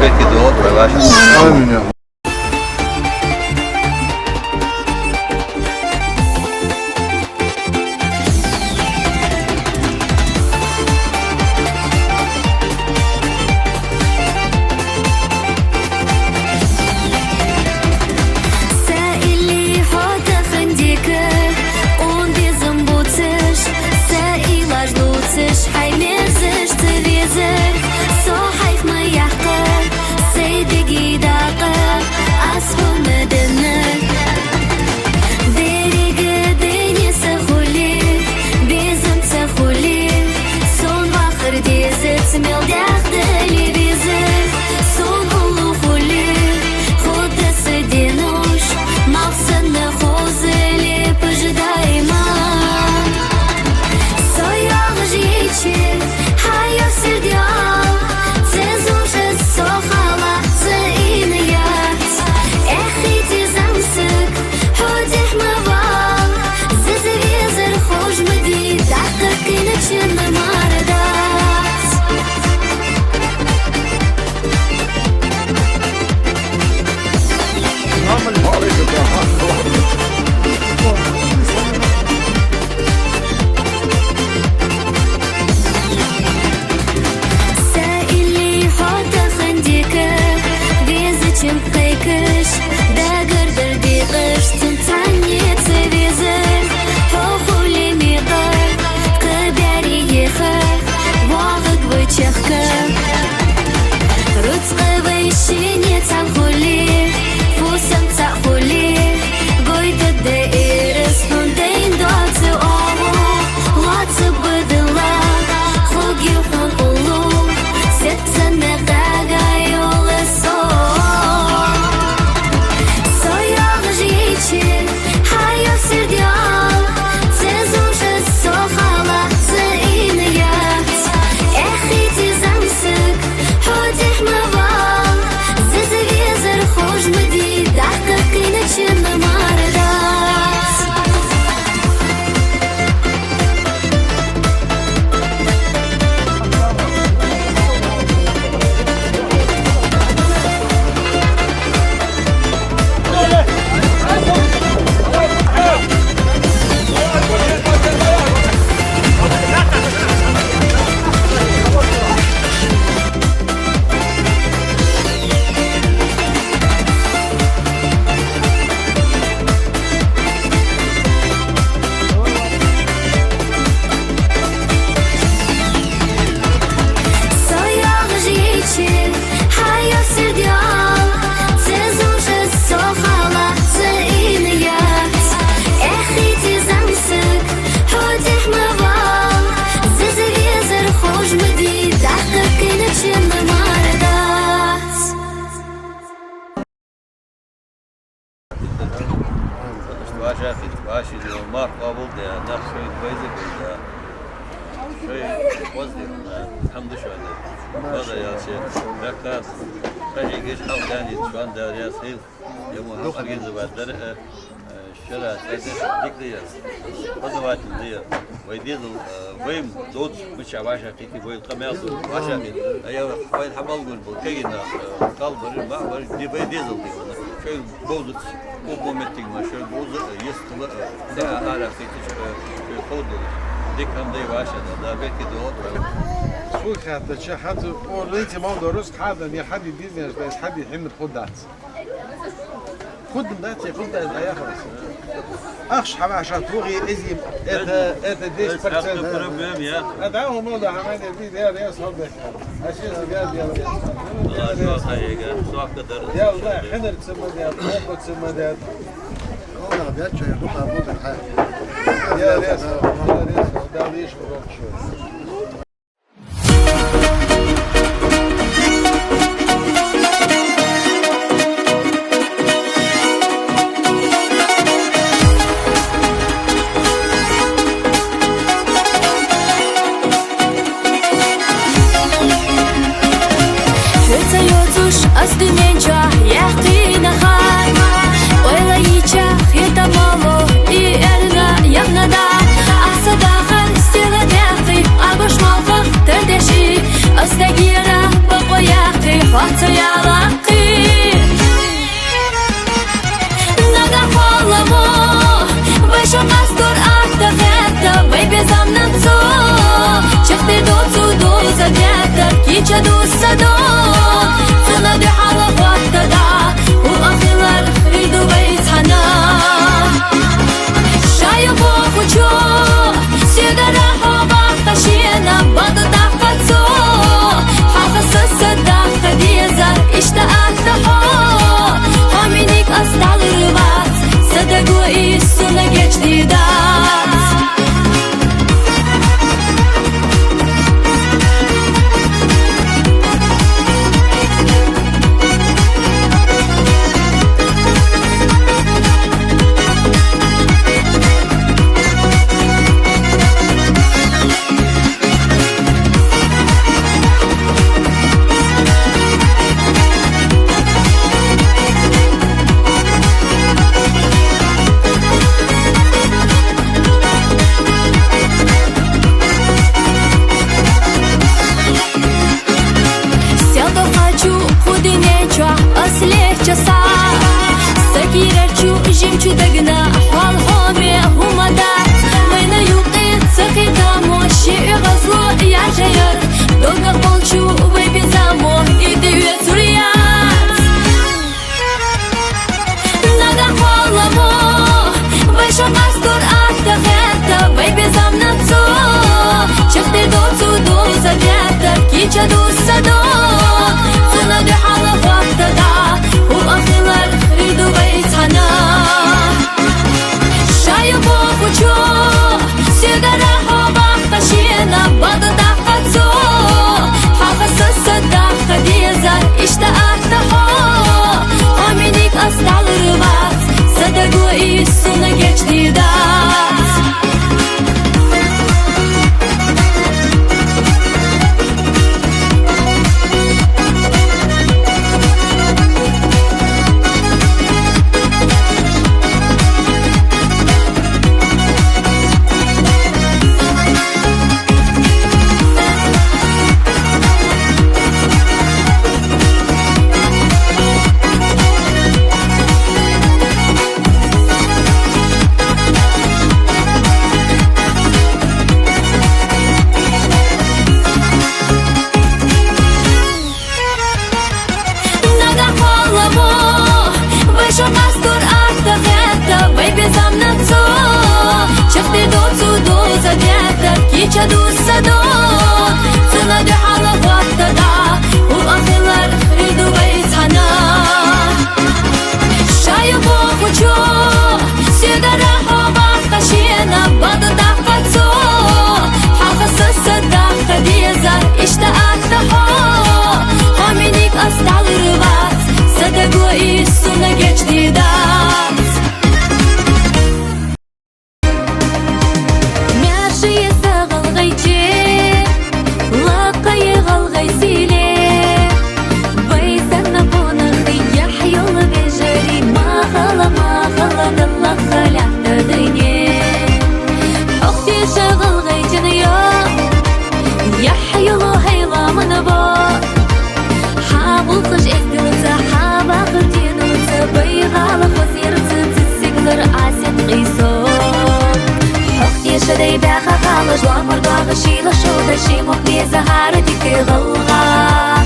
belki de olur. Aynen ya. Başı diyor, mar kabul diyor, nakşoy bayzı diyor. Şöyle boz diyor, hamdı şöyle. O da ya şey, bekler. Kaç geç haftanı şu an derya seyil. Yamu hafta gezi var. Şöyle dikliyor. O da var diyor. Ve diyor, vayım dod bıçağı başa kiti vayım kamerası başa kiti. Ya vayım hamal gül bu. Kegina kalburi ba var diye diyor. Şöyle bozuk. Bu momentin var. Şöyle bozuk yastılı. Ne hala kiti şöyle kodu. Dikkat de başladı. Daha belki de olur. Слухай, это че, хату, о, видите, мол, дорос, хада, не хади бизнес, да, хади, хин, худат. Худат, я худат, а я خلاص. أخش حبا عشان توغي إزي، это 10%. أدعوه موضع عمال يزيد، يا رياس هذا. أشياء زيادة يا رياس. يا الله، حنر تسمى ديات، خوفة تسمى ديات. والله بيتشو يخطها بود الحال. يا رياس، ده ليش بروح شوي. What's يلاقي نجا حلمه وشو قصدر أتغير بيبي زمنتو شفتي دوتو دوزا جاتر كيتشا دوسادو سنادي حالا وقتدا وأخيلار ريدو بيت حنا شايو بوكوچو سيغارا هوا قشينا بدو تحقاتو حافظ صدق ديزا اشتاقتها همينيك أستال ربات صدقو إيسونا geçtidat Жемчу дагна хвал хоме хумадат Майна юқит сақида моши ғазло я жайыр Долго молчу выпей замо и дывет сурьят Нага хваламо Вайшо мастур аттағетта Выпей замнацо Чахты доцу доза дета Кича дусадо Цунады хала вақтада У ахилар риду байтхана Бокучо, сигара хоба қашина бады таққатсо Хақысы садаққа деза иштаақта хо Аминик астал рыват Садагу иссуна geçtidat Вайшо мастур аттағетта Бейбе замнацо Чахты доцу доза дета Кича дусадо Цунады хала вақтада У ахилар риду байтхана Шайо бокучо Сигара хоба қашина бады таққатсо Хақысы садаққа деза иштаақта хо Хаминик астал рыват Садагу иссуна geçtidat Мяши сағылғайче Лақайы ғалғайсиле Байсанна бұнықы яхйол бежари Мағала дылла қаляқты дыне Оқти шағылғайчын йо Яхйолу хайламын бо Хабулқыш эстіліті Хабақыр деніліті Байғалы қосеріті Тісіглір асет ғисот Хоқти шыдай бәқа қалы Жламыр дағы шилы шода Шимоқ безі ғары декі ғылға